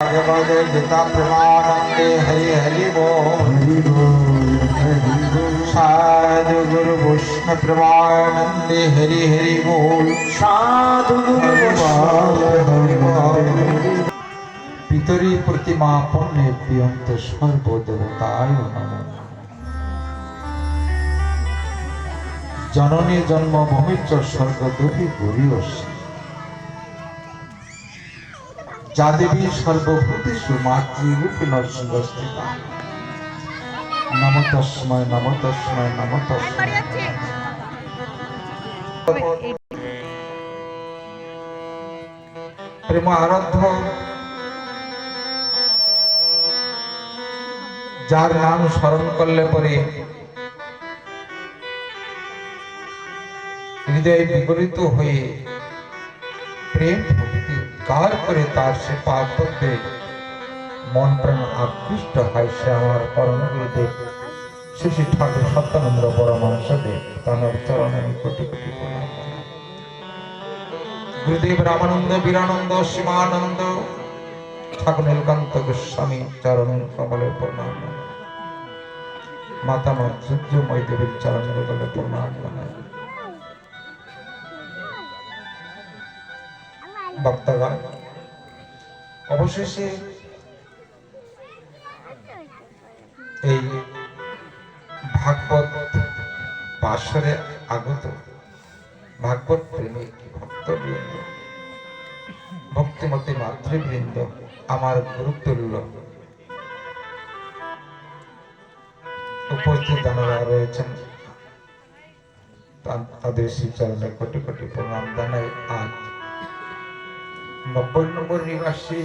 भगवद गीता प्रमानंदे हरि हरि बोल साधु गुरु वैष्णव प्रमानंदे हरि हरि बोल साधु गुरु वैष्णव पितरी प्रतिमा पुण्य प्रियंत सर्वदेवताय नमः जननी जन्मभूमि च स्वर्गदुहि गुरियसी जा देवी सर्वभूतेषु मातृरूपेण संस्थिता नमो तस्मै नमो तस्मै नमो तस्मै प्रेम आराध्य जार नाम स्मरण करले परे हृदय विगलित हुए प्रेम कार करे तार से पाक करते मन प्राण आकृष्ट है से हमार परम गुरुदेव श्री श्री ठाकुर सत्यानंद परमहंस देव तानर चरण कोटि कोटि प्रणाम गुरुदेव रामानंद वीरानंद शिवानंद ठाकुर नीलकांत गोस्वामी चरण कमले प्रणाम माता सूर्यमय देवी चरण कमले प्रणाम भक्तगण অবশেষে এই ভাগবত বাসরে আগত ভাগবত প্রেমিক ভক্তবৃন্দ ভক্তিমতী মাতৃবৃন্দ আমার গুরুতুল্য উপস্থিত যারা রয়েছেন তাদের শ্রীচরণে কোটি কোটি প্রণাম জানাই। আজ 90 নম্বর নিবাসী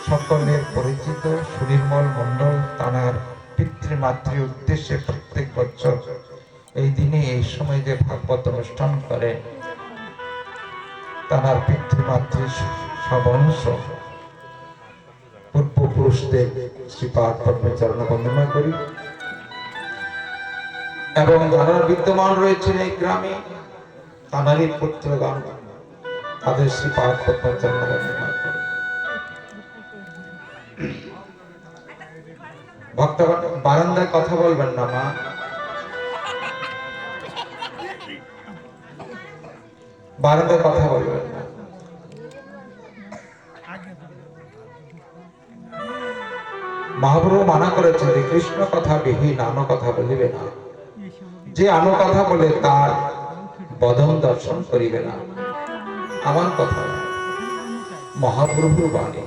সকলের পরিচিত সুনির্মল মণ্ডল তানার পিতৃমাতৃ উদ্দেশ্যে প্রত্যেক বছর এই দিনে এই সময় যে ভাগবত অনুষ্ঠান করে তানার পিতৃমাতৃ সবংশ পূর্বপুরুষদের শ্রীপাদ পদ্মে চরণ বন্দনা করি এবং যারা বিদ্যমান রয়েছেন এই গ্রামে তানারই পুত্রগণ তাদের শ্রীপাদ পদ্মে চরণ বন্দনা করি। ভক্তগণ বারান্দায় কথা বলবেন না মা, বারান্দায় কথা বলবেন না। মহাপ্রভু মানা করেছেন যে কৃষ্ণ কথা বিহীন আনো কথা বলিবে না, যে আনো কথা বলে তার বদন দর্শন করিবে না। আমার কথা মহাপ্রভুর বাণী।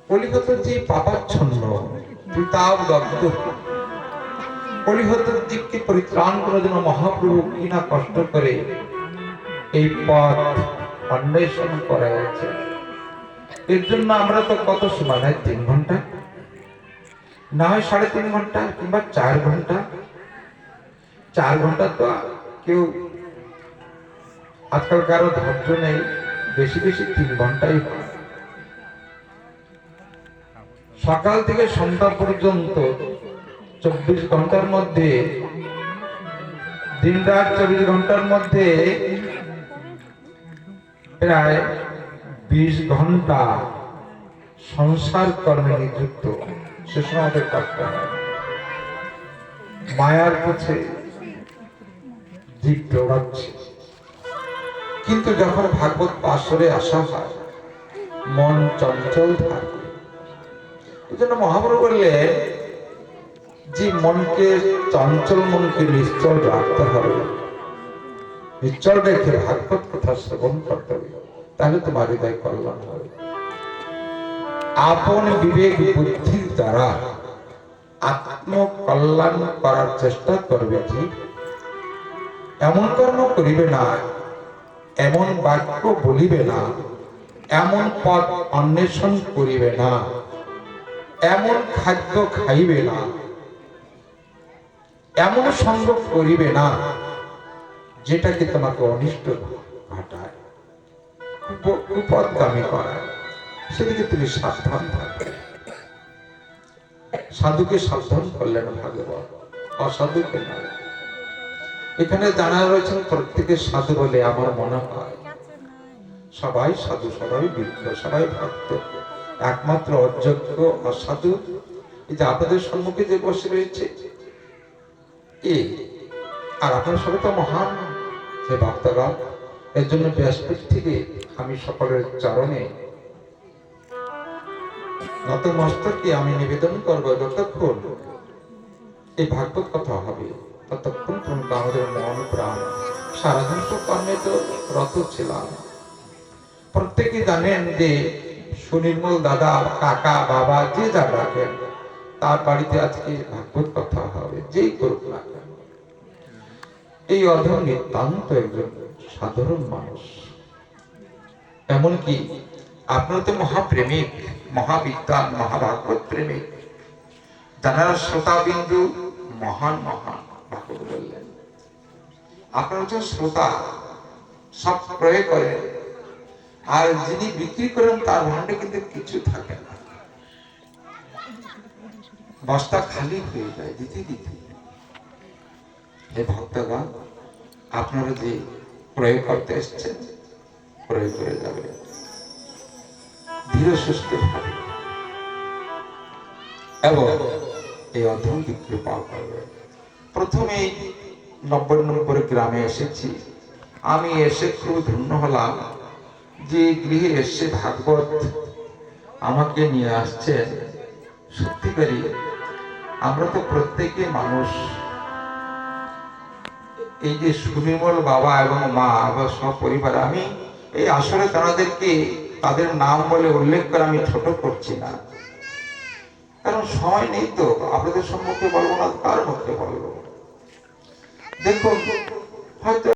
কলিহত যে পাপাচ্ছন্ন পিতাব দগ্ধ কলিহত জীবকে পরিত্রাণ করার জন্য মহাপ্রভু কিনা কষ্ট করে এই পথ অন্বেষণ করা হয়েছে। এর জন্য আমরা তো কত সময় হয় 3 ঘন্টা না হয় 3.5 ঘন্টা কিংবা 4 ঘন্টা। 4 ঘন্টা তো কেউ আজকাল কারো ধৈর্য নেই, বেশি বেশি 3 ঘন্টাই হয়। সকাল থেকে সন্ধ্যা পর্যন্ত 24 ঘন্টার মধ্যে দিন রাত 24 ঘন্টার মধ্যে প্রায় 20 ঘন্টা সংসার কর্মে নিযুক্ত। সে সময় আমাদের কষ্ট হয়, মায়ার কাছে জীব দৌড়াচ্ছে। কিন্তু যখন ভাগবত পাশরে আসা হয় মন চঞ্চল থাকে। এই জন্য মহাপ্রভু বললেন যে মনকে চঞ্চল মনকে নিশ্চল রাখতে হবে, নিশ্চল রেখে ভাগবত কথা শ্রবণ করতে হবে, তাহলে তোমার হৃদয় কল্যাণ হবে। আপন বিবেক বুদ্ধির দ্বারা আত্ম কল্যাণ করার চেষ্টা করবে যে এমন কর্ম করিবে না, এমন বাক্য বলিবে না, এমন পথ অন্বেষণ করিবে না, এমন খাদ্য খাইবে না, এমন সঙ্গ করিবে না যেটাকে তোমাকে অনিষ্ট ঘটায়, কুপথগামী করায়। সেদিকে তুমি সাবধান থাকবে। সাধুকে সাবধান করলেন ভাগবত, অসাধুকে নয়। এখানে জানা রয়েছেন প্রত্যেকে সাধু বলে আমার মনে হয় সবাই সাধু, সবাই বৃদ্ধ, সবাই ভক্ত, একমাত্র অযোগ্য অসাধু এই যে আপনাদের সম্মুখে যে বসে রয়েছে এ। আর আপনারা সবাই তো মহান যে ভক্তগণ। এর জন্য ব্যাসপীঠ থেকে আমি সকলের চরণে নতমস্তকে আমি নিবেদন করবো, যতক্ষণ এই ভাগবত কথা হবে ততক্ষণ পর্যন্ত আমাদের মন প্রাণ সারাদিন তো কর্মে তো রত ছিলাম। প্রত্যেকে জানেন যে সুনির্মল দাদা, কাকা, বাবা যে যা ডাকেন তার বাড়িতে আজকে ভাগবত কথা হবে, যেই করুক না কেন। এই অধম নিতান্ত একজন সাধারণ মানুষ। এমনকি আপনারা তো মহাপ্রেমিক, মহাবিদ্বান, মহাভাগবত প্রেমিক, যারা শ্রোতাবিন্দু মহান মহান ভাগবত বললেন। আপনারা যে শ্রোতা সব প্রয়োগ করেন, আর যিনি বিক্রি করেন তার ভান্ডে কিন্তু কিছু থাকে না, বস্তা খালি হয়ে যায় দিতে দিতে। হে ভক্তগণ, আপনারা যে প্রয়োগ করতে এসছেন প্রয়োগ করে যাবে ধীরে সুস্থ ভাবে এবং এই অধম কৃপা করবে। প্রথমে 90 নম্বর গ্রামে এসেছি আমি, এসে খুব ধন্য হলাম যে গৃহে এসে ভাগবত আমাকে নিয়ে আসছেন। সত্যিকারই আমরা তো প্রত্যেকে মানুষ। এই যে সুনির্মল বাবা এবং মা এবং সব পরিবার, আমি এই আসলে তাদেরকে তাদের নাম বলে উল্লেখ করে আমি ছোট করছি না, কারণ সময় নেই তো। আপনাদের সম্মুখে বলবো না, কার মুখে বলবো? দেখুন, হয়তো